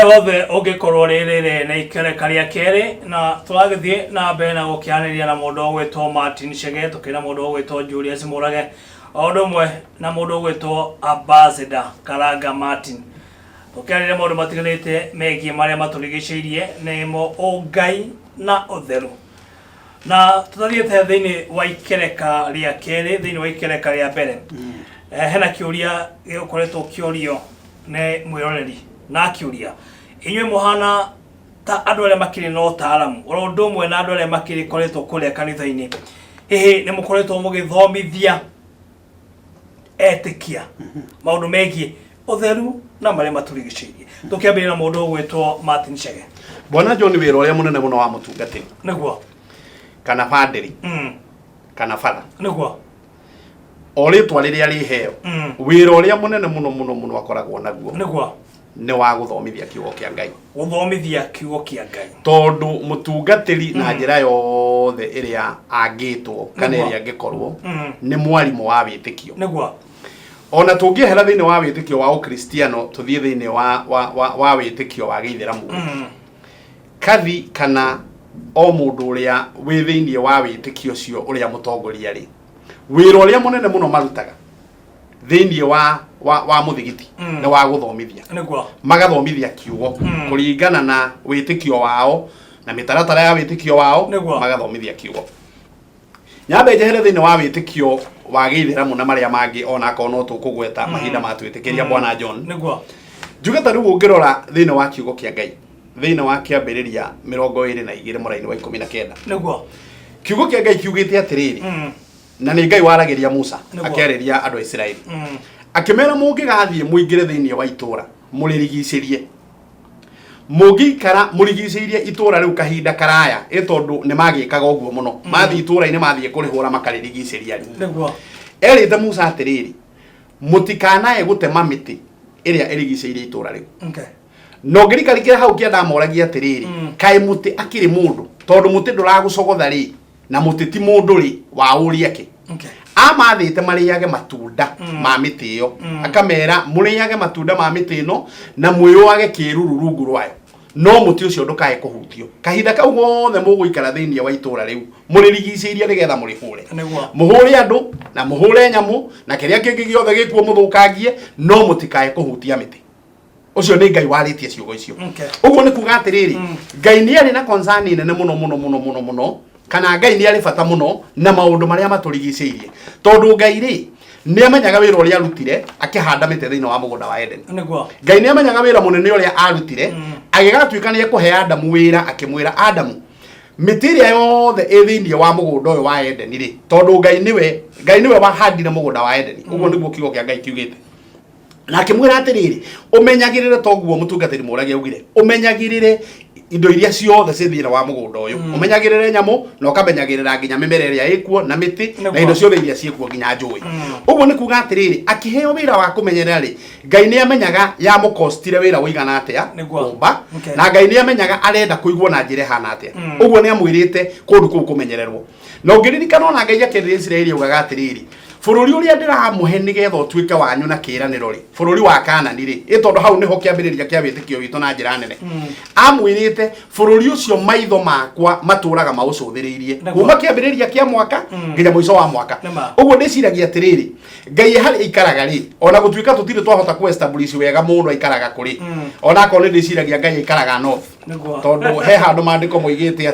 wothe ungikorwo ririre na ikereka ria keri na turagithie na mbere na gukianiria na mundu ugwitwo Martin Chege tukina mundu ugwitwo Julius Murage odumwe na mundu ugwitwo Ambassador Karanga Martin tukianiria mundu matiganite megie maria maturigicirie nemo ungai na utheru na tuthathiete thiini wa ikereka ria keri thiini wa ikereka ria mbere hena kiuria gikoretwo kiorio ne mwiroreri na kiuria inywe muhana ta andu aria makiri no taaramu orondo mwe na andu aria makiri koretwo kuria kanitha-ini hihi ni mukoretwo mugithomithia etikia maundu megie utheru na maria maturigicirie tukiambia na mundu ugwitwo Martin Chege. Bwana John wira uria munene muno wa mutungatiri niguo kana fadiri kana fada niguo oritwa riria riheo wira uria munene muno akoragwo naguo niguo ni wa guthomithia kiugo kia Ngai. Guthomithia kiugo kia Ngai tondu mutungatiri na njira yothe iria angitwo kana iria angikorwo ni mwarimu wa witikio niguo ona tungihera thiini wa witikio wa ukristiano tuthie thiini wa witikio wa Githiramu kathi kana o mundu uria wi thiini wa witikio cio uria mutongoria ri wira uria munene muno marutaga thiini wa muthigiti na wa guthomithia niguo magathomithia kiugo kuringana na witikio wao na mitaratara ya witikio wao magathomithia kiugo nyambe jehere thiini wa witikio wa Githiramu na maria mangi ona kono tukugweta mahinda matwitikiria Bwana John niguo njugata riu ungirora thiini wa kiugo kia Ngai thiini wa kiambiriria 22 muraini wa 19 niguo kiugo kia Ngai kiugite atiriri na ni Ngai waragiria Musa akiariria andu a Israeli akimera mungigathie muingire thiini wa itura muririgiicirie mugikara murigicirie itura riu kahinda karaya itondu ni magikaga uguo muno mathi itura ine mathie kurihura makaririgiiciria niguo erite Musa atiriri mutikanae gutema miti iria irigicirie itura riu no ngirikarikira hau kia ndamoragia atiriri kai muti akiri mundu tondu muti nduragucogotha ri na muti ti mundu ri wa uria ki amathite mariage matunda ma miti iyo akamera muriage matunda ma miti ino na mwiyuage kiruru rungu rwayo no muti ucio ndukae kuhutio kahinda kau gothe muguikara thiini wa itura riu muririgicirie nigetha murihure muhure andu na muhure nyamu na kiria kingi giothe gikuo muthukangie no mutikae kuhutia miti ucio ni Ngai waritie ciugo icio uguo ni kuga atiriri Ngai ni ari na concern nene muno kana Ngai ni ari bata muno na maundu maria maturigicirie tondu Ngai ri ni amenyaga wira uria arutire akihanda miti thiini wa mugunda wa Eden niguo Ngai ni amenyaga wira munene uria arutire agigatuika ni kuhe Adamu wira akimwira Adamu miti iria yothe ithiini wa mugunda uyu wa Eden ri tondu Ngai niwe wahandire mugunda wa Eden uguo niguo kiugo kia Ngai kiugite na akimwira atiriri umenyagirire toguo mutungatiri muragia ugire umenyagirire indo iria ciothe cithira wa mugunda uyu umenyagirire nyamu na ukamenyagirira nginya mimera iria ikuo na miti na indo ciothe iria ciekuo nginya njui uguo ni kuga atiriri akiheo wira wa kumenyerera ri Ngai ni amenyaga ya mukostire wira uigana atia kumba na Ngai ni amenyaga arenda kuigwo na njire hana atia uguo ni amwirite kundu kuu kumenyererwo no ngiririkana ona Ngai akirira Israeli ugaga atiriri bururi uria ndiramuhe nigetha utuike wanyu na kiraniro ri bururi wa Kanani ri itondu hau niho kiambiriria kia witikio witu na njira nene amwirite bururi ucio maitho makwa maturaga maucuthiriirie kuma kiambiriria kia mwaka nginya muico wa mwaka uguo ndiciragia atiriri Ngai hari ikaraga ri ona gutuika tutire twahota ku establish wega mundu aikaraga kuri ona ko ndiciragia Ngai ikaraga north tondu he handu mandiko moigite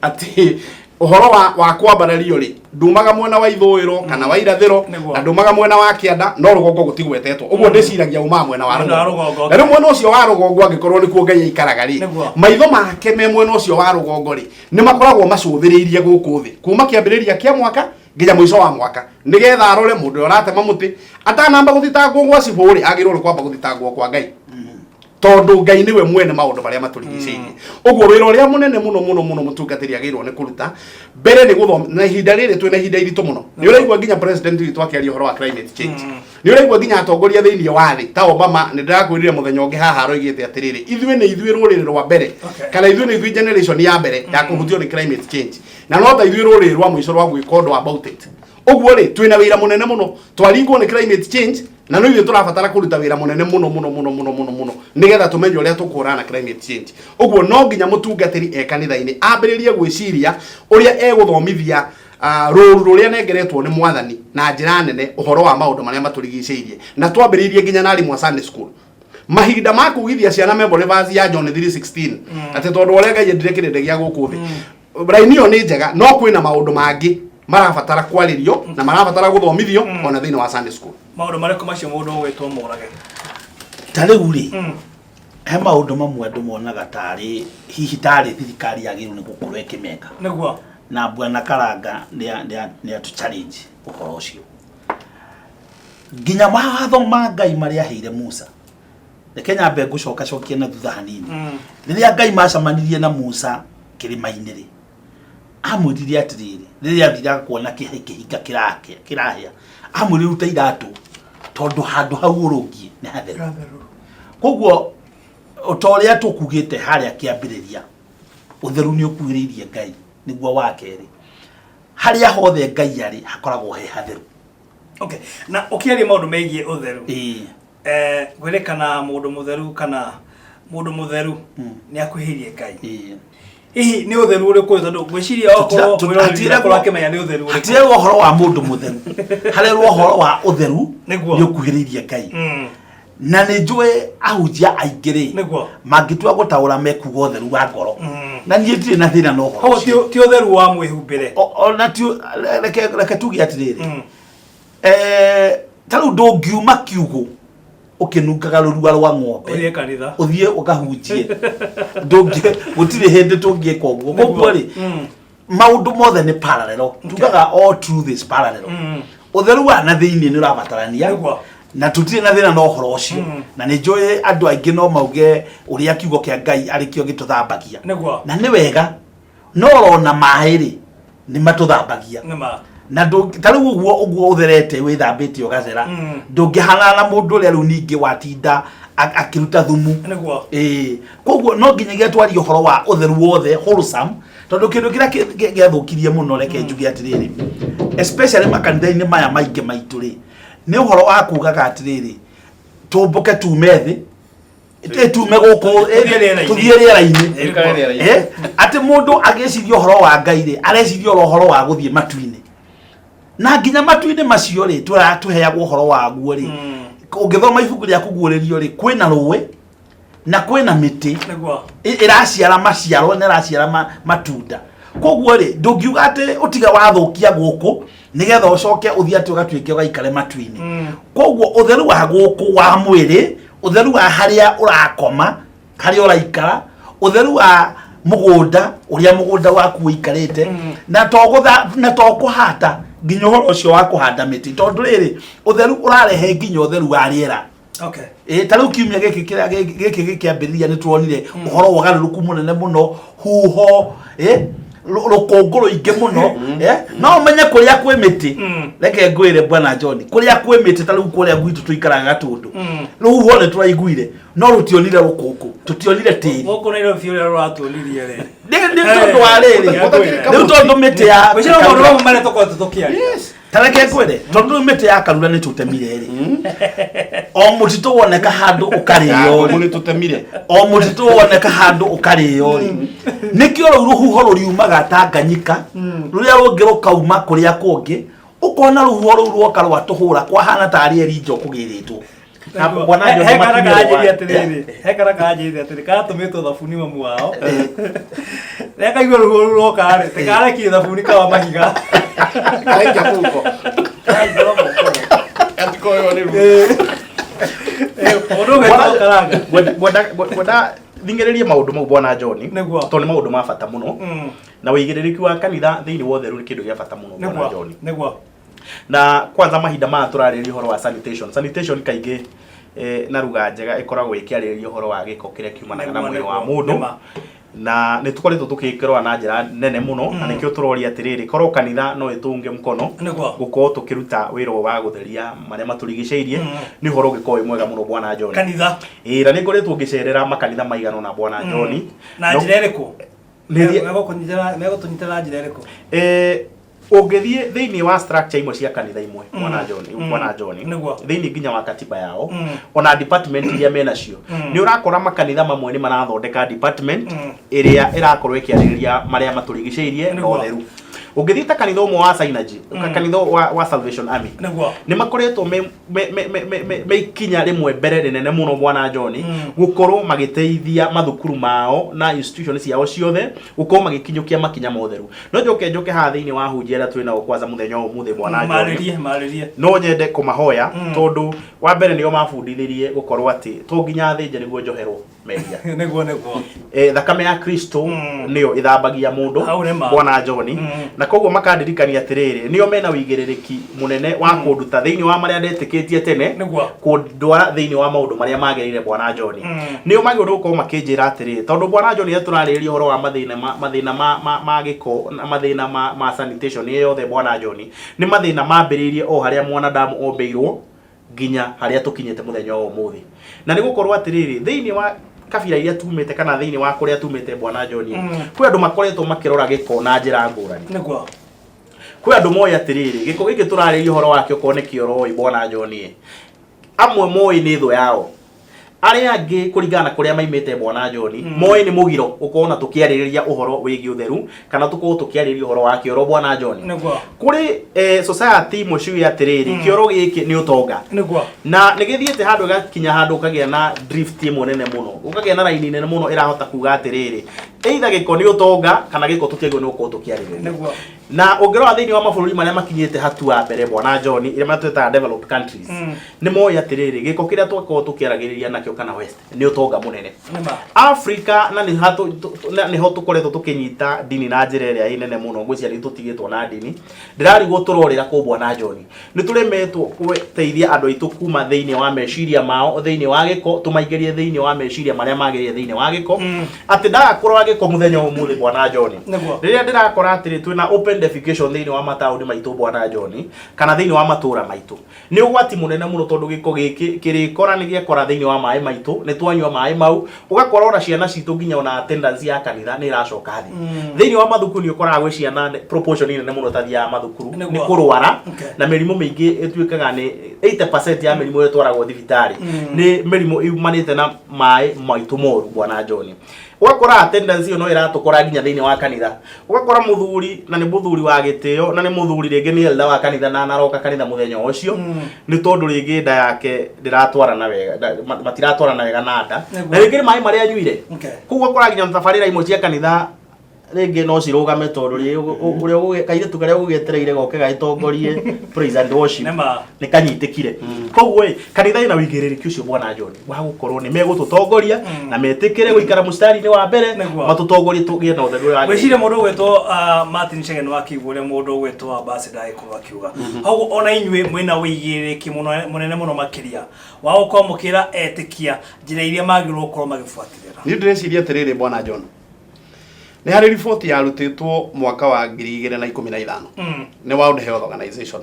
ati uhoro wa kwambarario ri ndumaga mwena wa ithuiro kana wa irathiro na ndumaga mwena wa kianda no rugongo gutigwetetwo uguo ndiciragia uma mwena wa rugongo na mwena ucio wa rugongo angikorwo ni kuo Ngai ikaraga ri maitho make me mwena ucio wa rugongo ri ni makoragwo macuthiriirie guku thi kuma kiambiriria kia mwaka nginya muico wa mwaka nigetha arore mundu uratema muti atanamba guthitangwo gwa ciburi agirwo kwamba guthitangwo kwa Ngai tondu Ngai niwe mwene maundu maria maturigicirie uguo wira uria munene muno mutungatiri agirwo ni kuruta mbere ni guthoma na ihinda riri twina ihinda iritu muno ni uraigwa nginya president witu akiaria horo wa climate change ni uraigwa nginya atongoria thiini wa thi ta Obama ni ndirakwirire muthenya ungi haha roigite atiriri ithuĩ ruriri rwa mbere kana ithuĩ generation ya mbere ya kuhutio ni climate change na no ta ithuĩ ruriri rwa muico rwa gwika undu about it uguo ri twina wira munene muno twaringwo ni climate change na no ithuĩ tũrabatara kũruta wĩra mũnene mũno nĩgetha tũmenye ũrĩa tũkũhũrana na climate change. Ũguo no nginya mũtungatĩri kanitha-inĩ ambĩrĩrie gwĩciria ũrĩa egũthomithia rũru rũrĩa nengeretwo nĩ mwathani na njĩra nene ũhoro wa maũndũ marĩa matũrigicĩirie, na twambĩrĩrie nginya na arimũ a Sunday school mahinda ma kugithia ciana memory verse ya John 3:16 atĩ tondũ ũrĩa Ngai endire kĩrĩndĩ gĩa gũkũ thĩ. Raini ĩyo nĩ njega, no kwĩna maũndũ mangĩ marabatara kwarĩrio na marabatara gũthomithio ona thĩinĩ wa Sunday school. Maũndũ marĩkũ macio mũndũ ũgwĩtwo Morage? Ta rĩu rĩ he maũndũ mamwe andũ monaga tarĩ hihi tarĩ thirikari yagĩrĩirwo nĩ gũkorwo ĩkĩmeka. Nĩguo Na Bwana Karanga nĩ atu challenge ũhoro ũcio. Nginya mawatho ma Ngai marĩa aheire Musa. Reke nyambe ngũcokia na thutha hanini. Rĩrĩa Ngai macamanirie na Musa kĩrĩma-inĩ rĩ, amwĩrire atĩrĩrĩ, rĩrĩa athiraga kuona kĩhinga kĩrahĩa, amwĩrire ruta iratũ tondũ handũ hau ũrũngiĩ nĩ hatheru. Koguo ũtorĩa tũkugĩte harĩa kĩambĩrĩria, ũtheru nĩ ũkuhĩrĩirie Ngai nĩguo wa kerĩ. Harĩa hothe Ngai arĩ hakoragwo he hatheru. Okay, na ũkĩaria maũndũ megiĩ ũtheru. Gwĩrĩkana mũndũ mũtheru kana mũndũ mũtheru nĩ akuhĩrĩirie Ngai. Hihi nĩ ũtheru ũrĩkũ tondũ gwĩciria okorwo mwĩroreri akĩmenya nĩ ũtheru ũrĩkũ? Hatirĩ ũhoro wa mũndũ mũtheru. Harĩ ũhoro wa ũtheru nĩ ũkuhĩrĩirie Ngai. Na nĩ njũĩ ahunjia aingĩ rĩ mangĩtua gũtaũra mekuga ũtheru wa ngoro. Na niĩ ndirĩ na thĩna na ũhoro ũcio. Ti ũtheru wa mwĩhumbĩre. Ona ti reke tuge atĩrĩrĩ. Ta rĩu ndũngiuma kiugũ ũkĩnungaga rũrua rwa ng'ombe ũthiĩ ũkahunjie. Gũtirĩ hĩndĩ tũngĩka ũguo. Koguo rĩ maũndũ mothe nĩ parallel. Tugaga all truth is parallel. Ũtheru wa na thĩinĩ nĩ ũrabatarania na tutirĩ na thĩna na ũhoro ũcio. Na nĩ njũĩ andũ aingĩ no mauge ũrĩa kiugo kĩa Ngai arĩkĩo gĩtũthambagia. Na nĩ wega no rona maĩ rĩ nĩ matũthambagia. Na ta rĩu ũguo ũtherete wĩthambĩte ũgacera ndũngĩhana na mũndũ ũrĩa rĩu ningĩ watinda akĩruta thumu. Koguo no nginyagia twarie ũhoro wa ũtheru wothe wholesome, tondũ kĩndũ kĩrĩa gĩathũkirie mũno reke njuge atĩrĩrĩ, especially makanitha-inĩ maya maingĩ maitũ rĩ, nĩ ũhoro wa kugaga atĩrĩrĩ tũmbũke tume thĩ tume gũkũ tũthiĩ rĩera-inĩ. Atĩ mũndũ agĩciria ũhoro wa Ngai rĩ areciria ũhoro wa gũthiĩ matu-inĩ. Na nginya matu-inĩ macio rĩ tũheagwo ũhoro waguo rĩ, ũngĩthoma ibuku rĩa kũguũrĩrio rĩ kwĩna rũĩ na kwĩna mĩtĩ ĩraciara maciaro na ĩraciara matunda. Koguo rĩ ndũngiuga atĩ ũtiga wathũkia gũkũ nĩgetha ũcoke ũthiĩ atĩ ũgatuĩke ũgaikare matu-inĩ. Koguo ũtheru wa gũkũ wa mwĩrĩ, ũtheru wa harĩa ũrakoma, harĩa ũraikara, ũtheru wa mũgũnda ũrĩa mũgũnda waku ũikarĩte, na to kũhata nginya ũhoro ũcio wa kũhanda mĩtĩ, tondũ rĩrĩ ũtheru ũrarehe nginya ũtheru wa rĩera. Ta rĩu kiumia gĩkĩ kĩambĩrĩria nĩ tuonire ũhoro wa ũgarũrũku mũnene mũno, huho rũkũngũ rũingĩ mũno. No ũmenye kũrĩa kwĩ mĩtĩ, reke ngwĩre Bwana John, kũrĩa kwĩ mĩtĩ ta rĩu kũrĩa gwitũ tũikaraga Gatũndũ rũhuho nĩ tũraiguire no rũtionire rũkũngũ, tũtionire tĩri. Gũkũ Nairobi ũrĩa rũratuonirie rĩ nĩ tondũ wa rĩrĩ rĩu tondũ mĩtĩ ya maũndũ mamwe marĩa tũkoragwo tũkĩaria. Ta reke ngwĩre tondũ mĩtĩ ya Karura nĩ tũtemire rĩ, o mũtitũ woneka handũ ũkarĩo rĩ, o mũtitũ woneka handũ ũkarĩo rĩ, nĩkĩo rĩu rũhuho rũriumaga Tanganyika rũrĩa rũngĩ rũkauma kũrĩa kũngĩ, ũkona rũhuho rũu rwoka rwatũhũra kwahana tarĩ erinjo kũgĩrĩtwo. Hekara kanjĩrĩte atĩrĩ karatũmĩtwo thabuni mamu wao rekaigua rũhuho rũu rwoka rĩ tĩkarekie thabuni kawa mahiga gwenda thingĩrĩrie maũndũ mau Bwana John tondũ nĩ maũndũ ma bata mũno, na wĩigĩrĩrĩki wa kanitha thĩinĩ wa ũtheru nĩ kĩndũ gĩa bata mũno Bwana John. Na kwanza mahinda maya tũrarĩrĩria ũhoro wa sanitation kaingĩ na ruga njega ĩkoragwo ĩkĩarĩrĩria ũhoro wa gĩko kĩrĩa kiumanaga na mwĩrĩ wa mũndũ, na nĩ tũkoretwo tũkĩkĩrora na njĩra nene mũno, na nĩkĩo tũroria atĩrĩrĩ korwo kanitha no ĩtũnge mkono gũkorwo tũkĩruta wĩra wa gũtheria marĩa matũrigicĩirie, nĩ ũhoro ũngĩkorwo wĩ mwega mũno Bwana John. Kanitha na nĩ ngoretwo ngĩcerera makanitha maigana ũna Bwana John. Na njĩra ĩrĩkũ megũtũnyitĩra njĩra ĩrĩkũ? ungithie thiini wa structure imwe cia kanitha imwe mwana John thiini nginya wa katiba yao ona department iria mena cio ni urakora makanitha mamwe ni marathondeka department iria irakorwo ikiarĩrĩria maria maturigicĩirie na ũtheru. Ungithie ta kanitha umwe wa Synergy kanitha wa Salvation Army ni makoretwo me ikinya rimwe mbere rinene muno mwana John gukorwo magiteithia mathukuru mao na institutions ciao ciothe gukorwo magikinyukia makinya motheru. No njoke ha thiini wa hunjia twina kwanza muthenya umuthe mwana John no nyende kumahoya tondu wa mbere nio mabundithirie gukorwo ati to nginya thinje niguo njoherwo meria niguo thakame ya Kristo nio ithambagia mundu mwana John na koguo makandirikania atiriri nio mena wigiririki munene wa kunduta thiini wa maria ndetikitie tene kundwara thiini wa maundu maria magirire bwana John nio magirwo ko makinjira atiriri tondu bwana John yaturariria horo wa mathina ma giko na mathina ma sanitation yothe bwana John ni mathina mambiririe o haria mwanadamu ombeirwo ginya haria tukinyete muthenya o muthi na ni gukorwo atiriri thiini wa kabira iria tumete kana thiini wa kuria tumete bwana John kwi andu makoretwo makirora giko na njira ngurani niguo kwi andu moya atiriri giko giki turariria horo wake ukone kioroi bwana John amwe moi ni tho yao aria angi kuringana kuria maimete bwana John moi ni mugiro ukona tukiaririria uhoro wigi utheru kana tuko tukiaririria uhoro wa kioro bwana John niguo kuri society muciu ya atiriri kioro giki ni utonga niguo na nigithiete handu gakinya handu kagia na drift munene muno ukagia na line nene muno irahota kuga atiriri either giko ni utonga kana giko tutiego ni uko tukiaririria niguo na ungirwa thiini wa mabũrũri maria makinyete hatua mbere bwana John iria matweta developed countries ni moya atiriri giko kiria twako tukiaragiriria nakio kana west ni utonga munene Africa na ni ho tukoretwo tukinyita dini na njira iria inene muno ngwiciria ni tutigitwo na dini ndirarigwo turorira ku bwana John ni turemetwo kuteithia andu aitu kuma thiini wa meciria mao thiini wa giko tumaigerie thiini wa meciria maria magirie thiini wa giko ati ndakorwo giko muthenya umuthi bwana John riria ndirakora atiri twina open defecation thiini wa matauni maitu bwana John kana thiini wa matura maitu ni ugwati munene muno tondu giko giki kirikora ni giekora thiini wa mai maitu ni twanywa mai mau ugakora ona ciana citu nginya ona attendance ya kanitha ni iracoka thi thiini wa mathukuru ni ukora gwe ciana proportion ine muno tathia mathukuru ni kurwara na merimu mingi etwikaga ni 80% ya merimu etwaragwo thibitari ni merimu iumanite na mai maitu moru bwana John ugakora attendance iyo no iratukora nginya thiini wa kanitha ugakora muthuri na ni muthuri wa gitio na ni muthuri ringi ni elda wa kanitha na naroka kanitha muthenya ucio ni tondu ringi nda yake ndiratwarana wega matiratwarana wega na nda na ringi mai maria anyuire kuwa ugakora nginya tabarira imwe cia kanitha ringi no cirugame tondu uria kairitu karia ugetereire goke gaitongorie praise and worship ni kanyitikire koguo kanitha ina wigiririki ucio bwana John wa gukorwo ni megututongoria na metikire guikara mustari ni wa mbere matutongorie tugie na utheru wa gwicire mundu gwetwo Martin Chege no akigure mundu gwetwo ambassador iko akiuga hau ona inywe mwina wigiririki munene muno makiria wa gukomukira etikia njira iria magirwo gukorwo magifuatirira ni ndreciria atiriri bwana John ni hari report ya rutitwo mwaka wa 2015 ni World Health Organization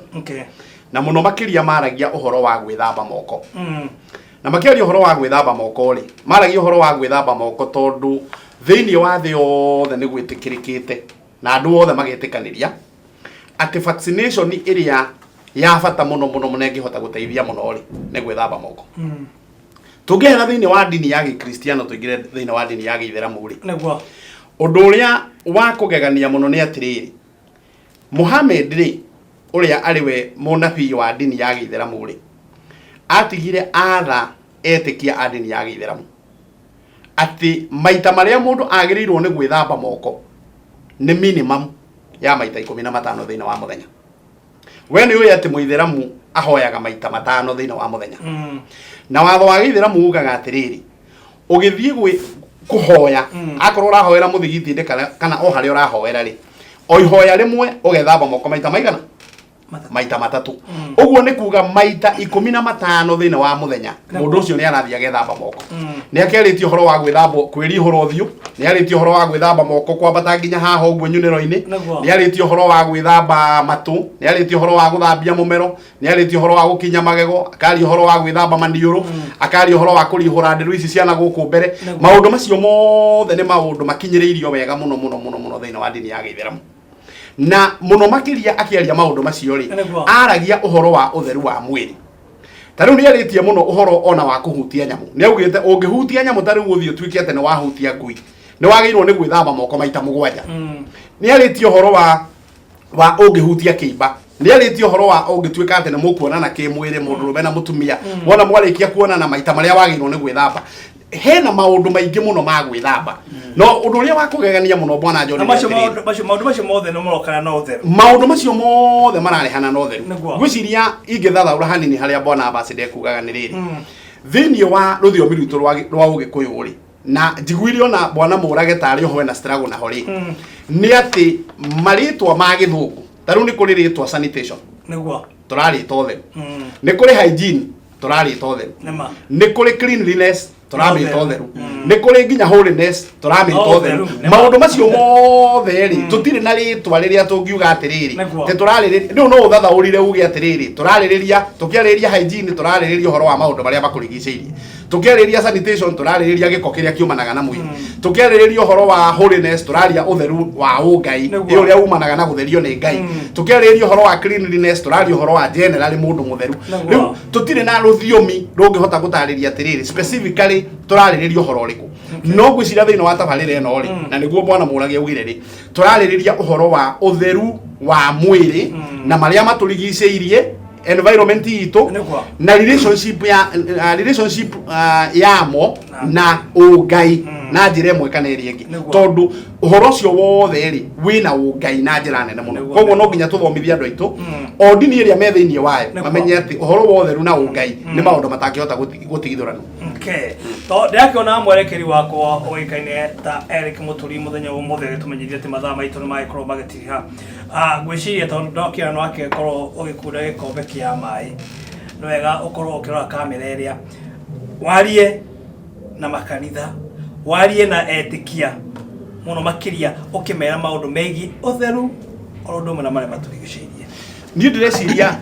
na muno makiria maragia uhoro wa gwithamba moko na makiria uhoro wa gwithamba moko ri maragia uhoro wa gwithamba moko tondu thiini wa thi yothe ni gwitikirikite na andu othe magitikaniria ati vaccination iria ya bata muno munengi hota guteithia muno ri ni gwithamba moko tungihera thiini wa dini ya Gikristiano tuingire thiini wa dini ya Githeramu ri niguo undu uria wa kugegania muno ni atiriri Muhammad ri uria ariwe munabii wa dini ya Githeramu ri atigire atha etikia a dini ya Githeramu ati maita maria mundu agirirwo ni gwithamba moko ni minimum ya maita 15 thiina wa muthenya we ni uya ati muitheramu ahoyaga maita 5 thiina wa muthenya na watho wa Githeramu ugaga atiriri ugithie gwi kuhoya akorwo urahoera muthigiti kana o haria urahoera ri o ihoya rimwe ugethamba moko maita maigana maita matatu uguo ni kuga maita 15 thiina wa muthenya mundu ucio ni arathia agethamba moko ni akeritio horo wa gwithamba kwiri horo thiu ni aritio horo wa gwithamba moko kwambata nginya haha uguo nyuniro-ini ni aritio horo wa gwithamba matu ni aritio horo wa guthambia mumero ni aritio horo wa gukinya magego akari horo wa gwithamba maniuru akari horo wa kurihura ndiru ici ciana guku mbere maundu macio mothe ni maundu makinyiriirio wega muno thiina wa dini ya Githeramu na muno makiria akiaria maundu macio ri aragia uhoro wa utheru wa mwiri tariu ni aritie muno uhoro ona wa kuhutia nyamu ni augite ungihutia nyamu tariu guthio twike ate ni wahutia ngui ni wagirwo ni gwithamba moko maita mugwanja ni aritie uhoro wa ungihutia kiimba ni aritie uhoro wa ungitwika ate ni mukuonana kimwiri mundurume na mutumia wona mwarikia kuonana maita maria wagirwo ni gwithamba hena maundu maingi muno ma gwithamba no undu uria wa kugegania muno bwana John maundu macio mothe no morokana no theru maundu macio mothe mararehana no theru gwiciria ingithathaura hanini haria bwana Ambassador kugaga ni riri thini wa ruthiomi rwitu rwa ugikuyu ri na njiguire ona bwana Murage tari ho na struggle na hori ni ati maritwa ma githungu taru ni kuri ritwa sanitation niguo turari tothe ni kuri hygiene turari tothe ni kuri cleanliness turami totheru ni kuri nginya holiness turami totheru maundu macio mothe ri tutire na ritwa riria tungiuga atiriri te turaririria no no thathaurire uge atiriri turaririria tukiaririria hygiene turaririria uhoro wa maundu maria makurigiceirie tukiaririria sanitation turaririria giko kiria kiumanaga na mwiri tukiaririria uhoro wa holiness turaria utheru wa ungai iyo ria umanaga na gutherio ni ngai tukiaririria uhoro wa cleanliness turaria uhoro wa general mundu mutheru riu tutire na ruthiomi rungihota gutariria atiriri specifically turaririria uhoro riku no gwicira thiino wa tabarire eno ri na niguo bwana Murage augire ri turaririria uhoro wa utheru wa mwiri na maria maturigiceirie environment itu na relationship yamo na ugai na njira imwe kana iri ingi tondu uhoro cio wothe ri wina ugai na njira nene muno koguo no nginya tuthomithia andu aitu odini iria me thiini wayo mamenye ati uhoro wothe ru na ugai ni maundu matangihota gutigithurana okay to ndiakiona mwerekeri wakwa oikaine ta Eric Muturi muthenya umuthi tumenyirie ati mathaa maitu ni magikoro magitiriha gwiciria tondu ndokia no akekorwo ugikunda gikombe kia mai no wega ukorwo ukirora kamera iria warie na makanitha warie na etikia muno makiria ukimera maundu megi utheru ondo mena mare maturigiceirie ni ndireciria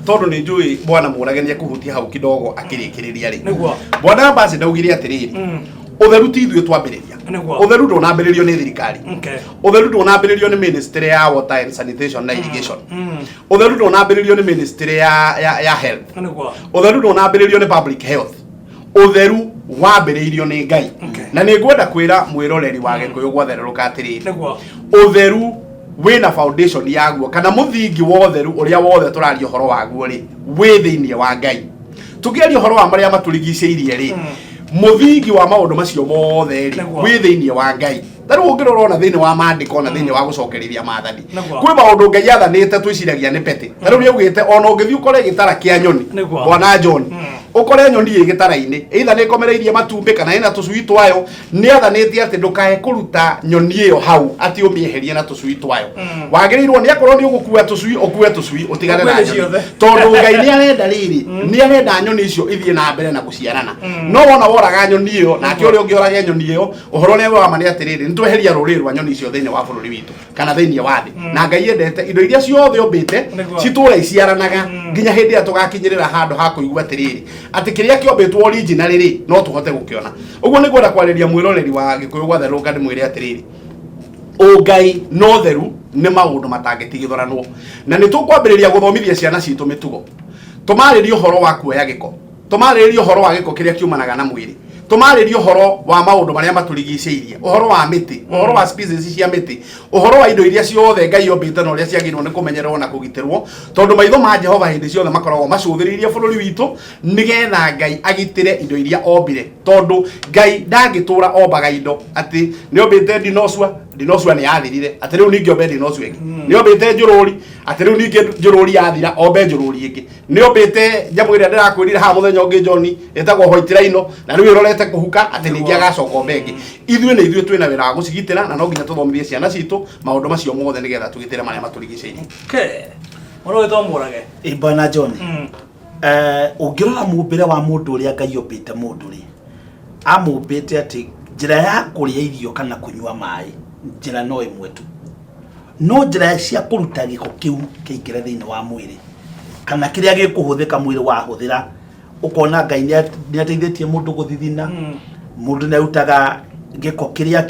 tondu ni njui bwana Murage ni kuhutia hau kidogo akirikiriria ri bwana Ambassador augire atiriri utheru ti ithuĩ twambĩrĩria utheru ndũnambĩrĩrio nĩ thirikari utheru ndũnambĩrĩrio nĩ ministry ya water and sanitation na irrigation utheru ndũnambĩrĩrio nĩ ministry ya health utheru ndũnambĩrĩrio nĩ public health utheru wambĩrĩirio nĩ Ngai na nĩ ngwenda kwĩra mwĩroreri wa Gĩkũyũ gwatherũka atiriri utheru wina foundation yaguo kana muthingi wa utheru uria wothe turaria uhoro waguo ri wi thiini wa Ngai tukiaria uhoro wa maria maturigiceirie ri muthingi wa maundu macio mothe ri wi thiini wa Ngai taru ungirora ona thiini wa maandiko na thiini wa gucokereria maathani kwi maundu Ngai athanite twiciragia ni pete taru ni ugite ona ungithi ukore gitara kia nyoni bwana John ukore nyoni igitara-ini either ni komereirie matumbi kana ina tucui twayo ni athanite ati ndukae kuruta nyoni iyo hau ati umieherie na tucui twayo wagirirwo ni akorwo ni ugukua tucui ukue tucui utigane na nyoni tondu Ngai ni arenda riri ni arenda nyoni icio ithie na mbere na guciarana no wona woraga nyoni iyo na ati uri ungiorage nyoni iyo uhoro ni wa mani atiriri nitweheria ruriri rwa nyoni icio thiini wa bururi witu kana thiini wa thi na Ngai endete indo iria ciothe umbite citura iciaranaga nginya hindi ya tugakinyirira handu ha kuigua atiriri ati kiria kiombetwo original ri no tuhote gukiona uguo ni gwenda kwariria mwiroreri wa Gĩkũyũ gwatherũka ndi mwire atiriri Ngai no theru ni maundu matangitigithoranwo na ni tukwambiriria guthomithia ciana citu mitugo tumaririe uhoro wa kuoya giko tumaririe uhoro wa giko kiria kiumanaga na mwiri tumaririe uhoro wa maundu maria maturigiceirie uhoro wa miti uhoro wa species cia miti uhoro wa indo iria ciothe Ngai ombite na uria ciagirwo ni kumenyererwo na kugitirwo tondu maitho ma Jehova hindi ciothe makoragwo macuthiririe bururi witu nigetha Ngai agitire indo iria ombire tondu Ngai ndangitura ombaga indo ati ni ombite dinosaur ni yathirire ati riu ningi ombe dinosaur ingi ni ombite njururi ati riu ningi njururi yathira ombe njururi ingi ni ombite njamu iria ndirakwirire ha muthenya ungi John etagwo white rhino na riu irorete kuhuka ati ningi agacoka ombe ingi ithuĩ nĩ ithuĩ twĩna wĩra wa gũcigitĩra na no nginya tũthomithie ciana citũ maũndũ macio mothe nĩgetha tũgitĩre marĩa matũrigicĩirie. Mũndũ wĩtwo Murage. Bwana John. Ũngĩrora mũmbĩre wa mũndũ ũrĩa Ngai ombĩte mũndũ rĩ amũmbĩte atĩ njĩra ya kũrĩa irio kana kũnyua maĩ njĩra no ĩmwe tu no njĩra cia kũruta gĩko kĩu kĩingĩre thĩinĩ wa mwĩrĩ kana kĩrĩa gĩkũhũthĩka mwĩrĩ wahũthĩra ukona Ngai nĩ ateithĩtie mũndũ gũthithina mũndũ nĩ arutaga gĩko kĩrĩa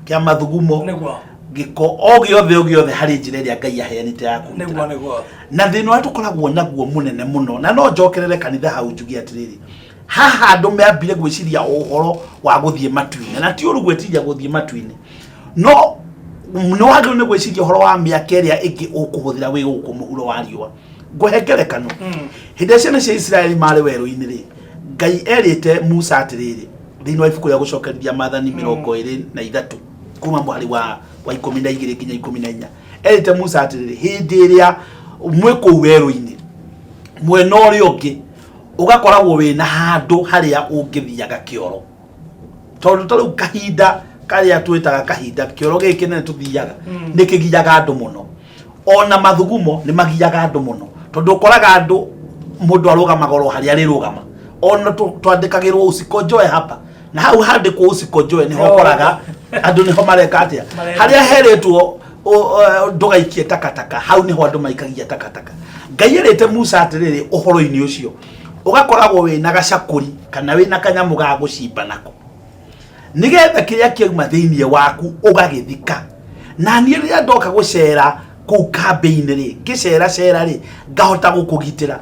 kĩa mathugumo giko ogio hari njira iria Ngai aheanite yaku na thina wa tukoragwo naguo munene muno na no njokerere kanitha hau njugi atiriri haha andu meambire gwiciria uhoro wa guthie matuine na ti uru gwetiria guthie matuine no wagire ne gwiciria uhoro wa miaka iria ingi ukuhuthira wi guku muhuro wa riwa nguhengerekano hinde ciana cia Israeli mari weru-ini ri Ngai erite Musa atiriri thini wa ibuku ria gucokerithia Maathani 23 kuma mwari wa 12 nginya 14 erite Musa atiriri hindi iria mwiko weru-ini mwena uri ungi ugakoragwo wina handu haria ungithiaga kioro tondu tariu kahinda karia twitaga kahinda kioro giki nene tuthiaga nikigiaga andu muno ona mathugumo ni magiaga andu muno tondu ukoraga andu mundu arugamaga ro haria rirugama ona twandikagirwo usiko joe hapa na hau handikwo usiko joe ni hokoraga andu ni ho mareka atia haria heretwo ndugaikie takataka hau ni ho andu maikagia takataka Ngai erete Musa atiriri uhoro-ini ucio ugakoragwo wina gacakuri kana wina kanyamu ga gucimba nako nigetha kiria kiuma thiini waku ugagithika na ni ria ndoka gucera ku kambe-ini ri ngicera ri ngahota gukugitira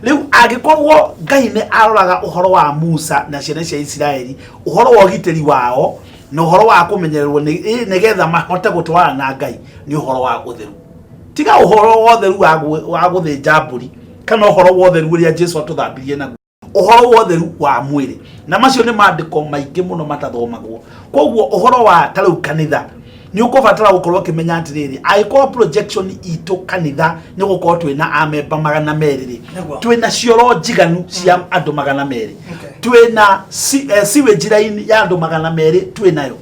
riu agikorwo Ngai ni aroraga uhoro wa Musa na ciana cia Israeli uhoro wa gitiri wao na uhoro wa kumenyererwo nigetha mahote gutwara na Ngai ni uhoro wa gutheru tiga uhoro wa utheru wa guthinja mburi kana uhoro wa utheru uria Jesu atuthambirie na uhoro wa utheru wa mwiri na macio ni maandiko maingi muno matathomagwo koguo uhoro wa tariu kanitha ni ukubatara gukorwo kimenya atiriri aiko projection itu kanitha ni gukorwo twina amemba 200 twina cioro njiganu cia andu 200 twina siwe njira-ini ya andu 200 twinayo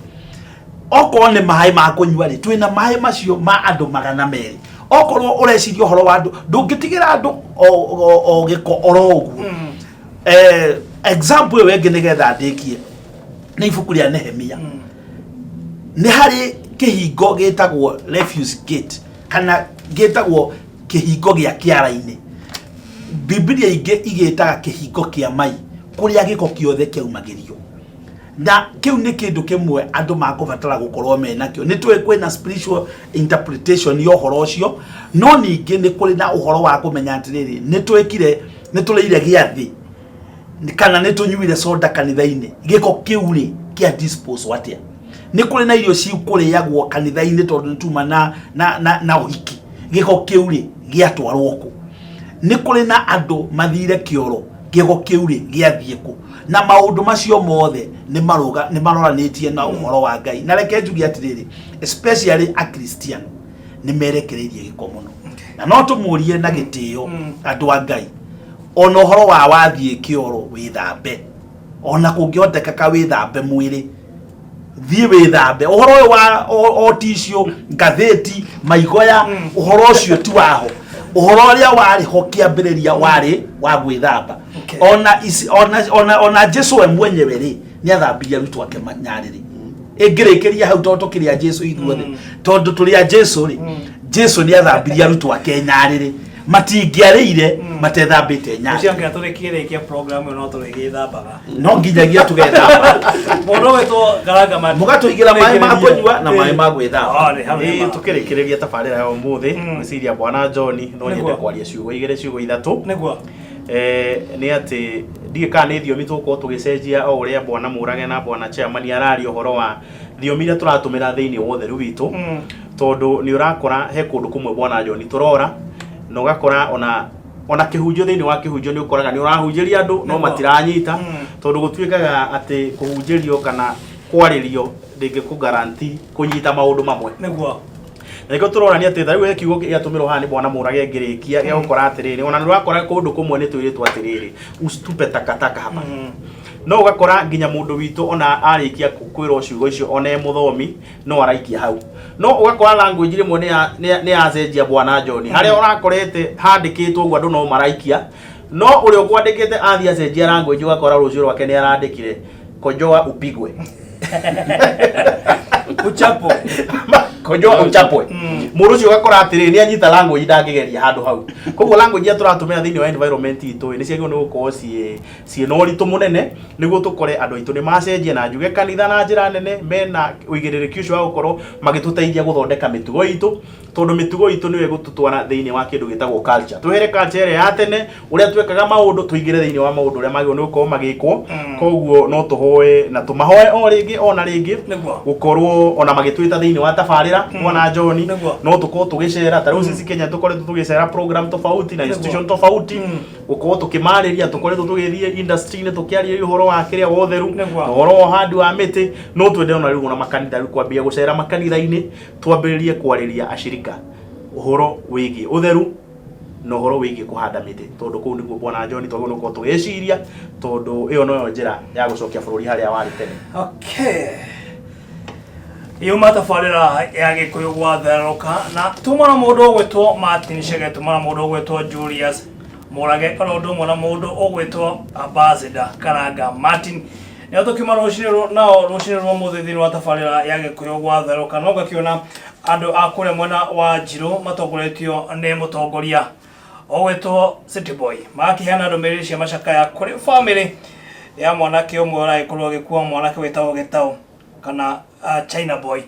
okorwo ni maai ma kunyua ri twina maai macio ma andu 200 okorwo ureciria uhoro wa andu ndungitigira andu o giko oro uguo example wengi nigetha ndikie ni ibuku ria Nehemia ni hari kihingo gitagwo refuse gate kana gitagwo kihingo gia kiara-ini Biblia ingi igitaga kihingo kia mai kuria giko kiothe kiaumagirio na kiu ni kindu kimwe andu makubatara gukorwo menakio ni twe kwina spiritual interpretation yo horo ucio no ningi ni kuri na uhoro wa kumenya atiriri ni twekire ni tuleire giathi kana ni tunyuire soda kanitha-ini giko kiu ri kia dispose watia ni kuri na irio ci kuriagwo kanitha-ini tondu ntuma na uhiki giko kiu ri giatwarwo ku ni kuri na andu mathire kioro giko kiu ri giathie ku na maundu macio mothe ni maroranitie na uhoro wa Ngai na reke njugi atiriri especially a Christian ni merekereirie giko muno na no tumurie na gitio andu a Ngai ona uhoro wa wathie kioro withambe ona kungihoteka ka withambe mwiri thie withambe uhoro wa oticio ngatheti maigoya uhoro ucio ti waho uhoro ria wari ho kiambiriria wari wa gwithamba ona Jesu we mwenyewe ri ni athambiria rutu ake manyariri ingirikiria hau tondu kiria Jesu ithuothe tondu turia Jesu ri Jesu ni athambiria rutu ake nyariri matingiarire matethambite nyariri ucio ngia turekire kia program no turegithambaga no nginyagia tugethamba mono wetu garanga ma mugatuigira mai ma kunyua na mai ma gwithamba tukirikiria tabarira ya umuthi mwiciria Bwana John no nyende kwaria ciugo igire ciugo ithatu niguo ni ati ndika ni thiomi tuko tugicenjia o uria Bwana Murage na Bwana Chairman arari uhoro wa thiomi ria turatumira thiini wa utheru witu tondu ni urakora he kundu kumwe Bwana John turora no gakora ona kihunjo thiini wa kihunjo ni ukoraga ni urahunjiria andu no matiranyita tondu gutwikaga ati kuhunjirio kana kwaririo ndingi ku guarantee kunyita maundu mamwe niguo Niko turora ni ati thariwe kiugo ya tumiro hani Bwana Murage ngirikia ya gukora atiriri ona nurakora kundu kumwe ni twiritu atiriri ustupe takataka hapa no ugakora nginya mundu witu ona arikia kwirwo ciugo icio ona muthomi no araikia hau no ugakora language rimwe ni acenjia Bwana John haria urakorete handikitwo uguo andu no maraikia no uri ukwandikite athia acenjia language ugakora rucio rwake ni arandikire kojoa upigwe uchapo kojo uchapwe muru ucio gakora atiri ni anyita language ndangigeria handu hau koguo language turatumira thiini wa environment itu ni ciagio ni gukorwo cie no ritu munene niguo tukore andu aitu ni macenjia na njuge kanitha na njira nene mena uigiririkia ucio wa gukorwo magituteithia guthondeka mitugo itu tondu mitugo itu niwe gututwara thiini wa kindu gitagwo culture tuhere culture ya tene uria twekaga maundu tuigire thiini wa maundu uria magio ni gukorwo magikwo koguo no tuhoe na tumahoe o ringi ona ringi gukorwo ona magitwita thiini wa tabarira mwana John no tukorwo tugicera tariu sisi Kenya tukoretwo tugicera program tofauti na institution tofauti gukorwo tukimariria tukoretwo tugithie industry ni tukiaria uhoro wa kiria wotheru uhoro wa handi wa miti no twende ona riu na makanitha riu kwambia gucera makanitha-ini twambiririe kwariria ashirika uhoro wigi utheru no horo wigi kuhanda miti tondu kuu niguo bwana John twago no ko tugiciria tondu iyo no njira ya gucokia bururi haria wari tene. Okay, iyo matabarira ya Gikuyu gwatheruka na tumana mundu ugwitwo Martin Chege, tumana mundu ugwitwo Julius Murage, kana undu mwana mundu ugwitwo Ambassador Karanga Martin. Nä tå rucinä nao rucinä rwa må thithini wa tabarä ya gä kå yå gwatherũka no ngakiona andå a kå rä mwena wa Njirå matongoretio nä må tongoria ogwätwo City Boy magakiheana ndå mä rä ri cia macakaya kå rä bamĩrĩ ya mwanake å mwe å ragä korwo agä kua mwanake wä tagwo Gĩtaũ kana China Boy.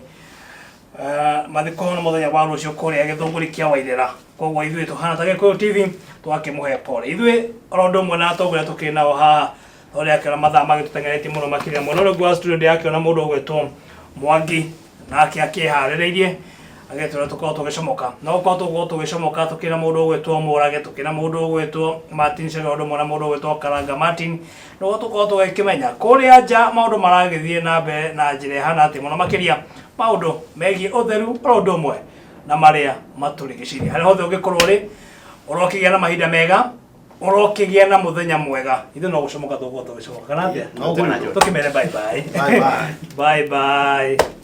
Mathiko nä må thenya wa rå cio kå rä a gä thå ngå ri kä a Waithera, koguo ithuä tå hana ta Gĩkũyũ TV twakä må he pole ithuä oro ndå mwe na atongoria tå kä nao haha ore akira mathaa magitutengeretie muno makiria muno no gwa studio yakiona mundu ugwetwo Mwangi nake akiharireirie agetura tukorwo tugicomoka no ukorwo tugicomoka tukina mundu ugwetwo Murage tukina mundu ugwetwo Martin Chege ndo mwana mundu ugwetwo Karanga Martin no tukorwo tugikimenya kuria nja maundu maragithie na mbere na njire hana ati muno makiria maundu megie utheru ndo mwe na maria maturigiciria hari hothe ugikorwo ri urokigia na mahinda mega urokigia na muthenya mwega ithu no gucomoka tuguo tugicomoka kana atia no bwana Jo tukimere bye bye bye bye bye bye.